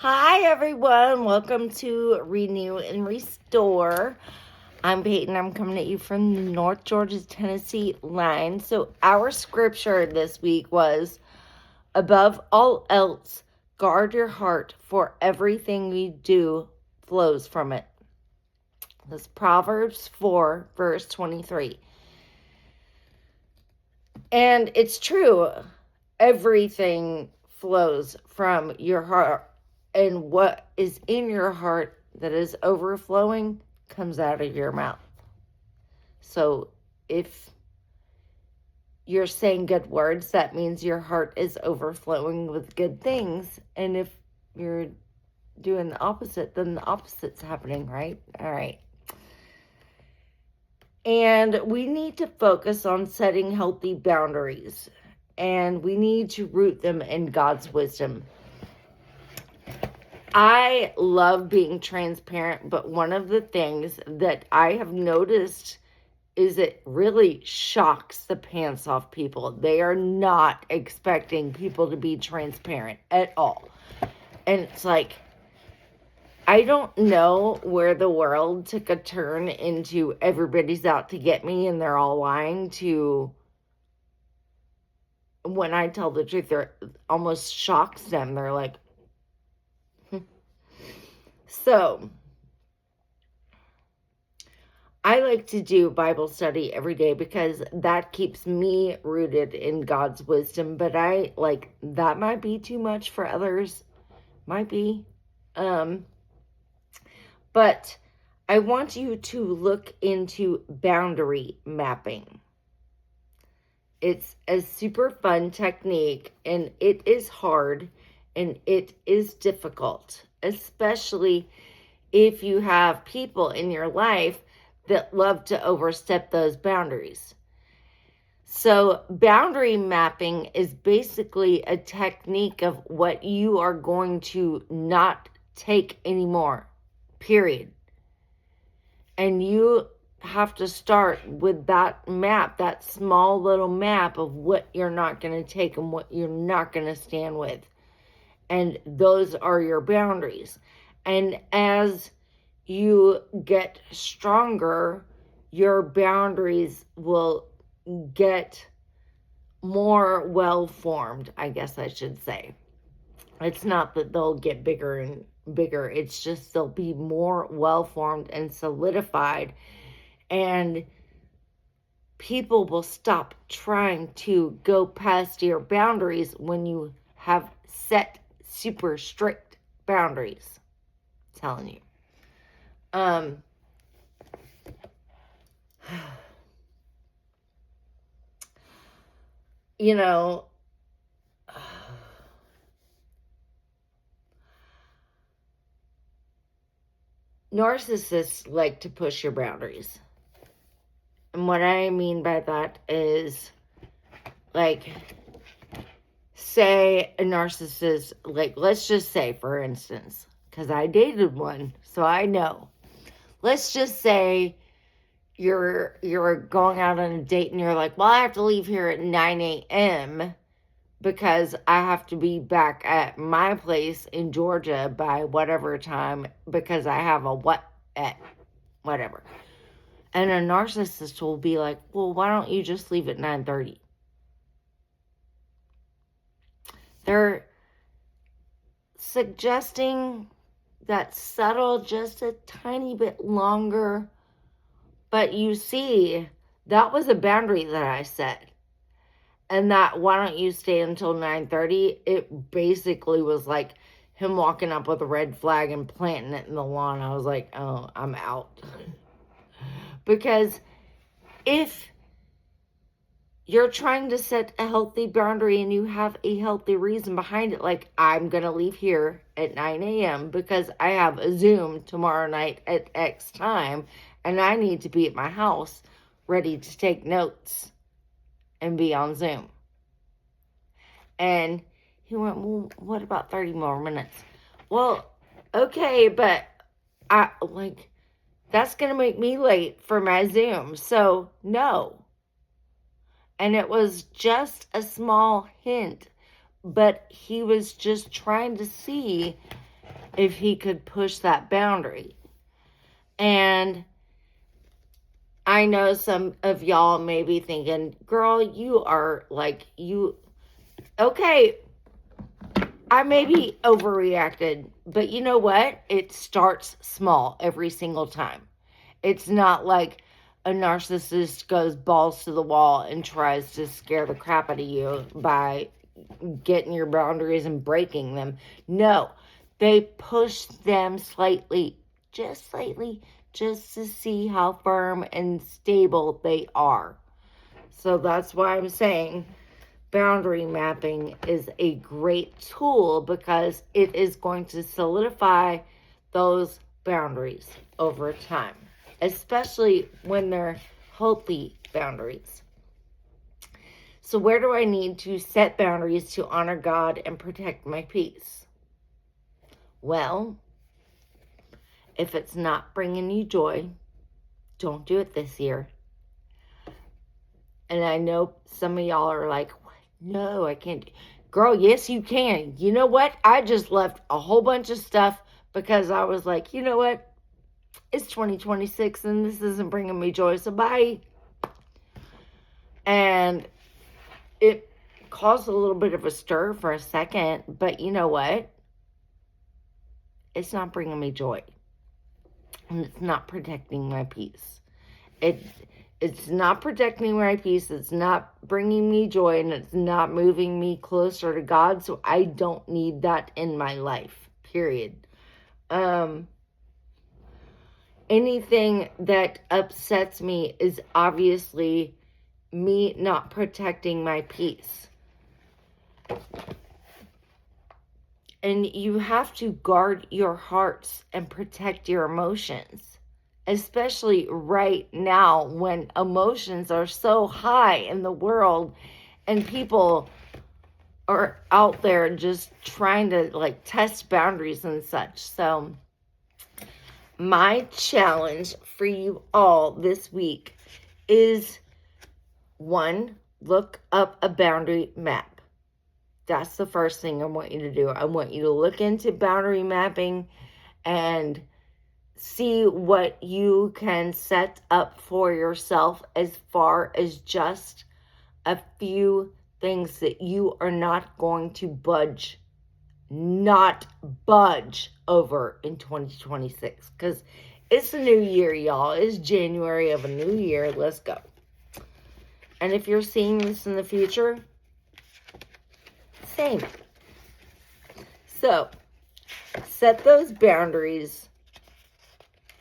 Hi, everyone. Welcome to Renew and Restore. I'm Peyton. I'm coming at you from the North Georgia, Tennessee line. So, our scripture this week was, above all else, guard your heart, for everything you do flows from it. That's Proverbs 4, verse 23. And it's true. Everything flows from your heart. And what is in your heart that is overflowing comes out of your mouth. So if you're saying good words, that means your heart is overflowing with good things. And if you're doing the opposite, then the opposite's happening, right? All right. And we need to focus on setting healthy boundaries. And we need to root them in God's wisdom. I love being transparent, but one of the things that I have noticed is it really shocks the pants off people. They are not expecting people to be transparent at all. And it's like, I don't know where the world took a turn into everybody's out to get me and they're all lying to when I tell the truth, it almost shocks them. They're like, So, I like to do Bible study every day because that keeps me rooted in God's wisdom. But that might be too much for others. Might be. But I want you to look into boundary mapping. It's a super fun technique, and it is hard, and it is difficult, especially if you have people in your life that love to overstep those boundaries. So boundary mapping is basically a technique of what you are going to not take anymore, period. And you have to start with that map, that small little map of what you're not going to take and what you're not going to stand with. And those are your boundaries. And as you get stronger, your boundaries will get more well-formed, I guess I should say. It's not that they'll get bigger and bigger. It's just they'll be more well-formed and solidified. And people will stop trying to go past your boundaries when you have set super strict boundaries. I'm telling you. You know, narcissists like to push your boundaries. And what I mean by that is, like, say a narcissist, like, let's just say, for instance, because I dated one, so I know. Let's just say you're going out on a date and you're like, well, I have to leave here at 9 a.m. because I have to be back at my place in Georgia by whatever time because I have a whatever. And a narcissist will be like, well, why don't you just leave at 9:30? They're suggesting that settle just a tiny bit longer. But you see, that was a boundary that I set. And that, why don't you stay until 9:30? It basically was like him walking up with a red flag and planting it in the lawn. I was like, oh, I'm out. Because if you're trying to set a healthy boundary and you have a healthy reason behind it, like, I'm going to leave here at 9 a.m. because I have a Zoom tomorrow night at X time and I need to be at my house ready to take notes and be on Zoom. And he went, well, what about 30 more minutes? Well, okay, but that's going to make me late for my Zoom. So, no. And it was just a small hint, but he was just trying to see if he could push that boundary. And I know some of y'all may be thinking, girl, you are like, okay, I may be overreacted, but you know what? It starts small every single time. It's not like a narcissist goes balls to the wall and tries to scare the crap out of you by getting your boundaries and breaking them. No, they push them slightly, just to see how firm and stable they are. So that's why I'm saying boundary mapping is a great tool, because it is going to solidify those boundaries over time, especially when they're healthy boundaries. So where do I need to set boundaries to honor God and protect my peace? Well, if it's not bringing you joy, don't do it this year. And I know some of y'all are like, no, I can't. Girl, yes, you can. You know what? I just left a whole bunch of stuff because I was like, you know what? It's 2026 and this isn't bringing me joy, so bye. And it caused a little bit of a stir for a second, but you know what? It's not bringing me joy. And it's not protecting my peace. It's not protecting my peace. It's not bringing me joy, and it's not moving me closer to God. So I don't need that in my life, period. Anything that upsets me is obviously me not protecting my peace. And you have to guard your hearts and protect your emotions, especially right now when emotions are so high in the world and people are out there just trying to like test boundaries and such. So my challenge for you all this week is, one, look up a boundary map. That's the first thing I want you to do. I want you to look into boundary mapping and see what you can set up for yourself as far as just a few things that you are not going to budge over in 2026. Because it's a new year, y'all. It's January of a new year. Let's go. And if you're seeing this in the future, same. So, set those boundaries.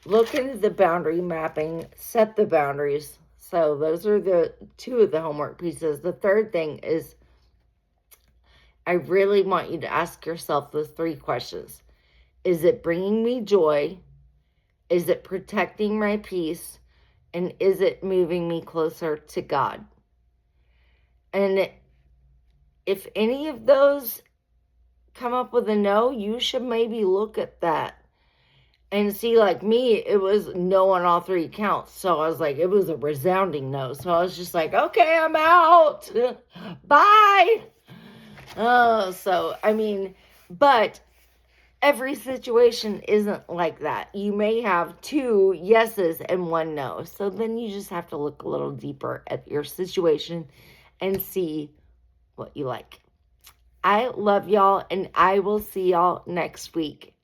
Look into the boundary mapping. Set the boundaries. So, those are the two of the homework pieces. The third thing is, I really want you to ask yourself those three questions. Is it bringing me joy? Is it protecting my peace? And is it moving me closer to God? And if any of those come up with a no, you should maybe look at that and see. Like me, it was no on all three counts. So I was like, it was a resounding no. So I was just like, okay, I'm out. Bye. So, I mean, but every situation isn't like that. You may have two yeses and one no. So then you just have to look a little deeper at your situation and see what you like. I love y'all, and I will see y'all next week.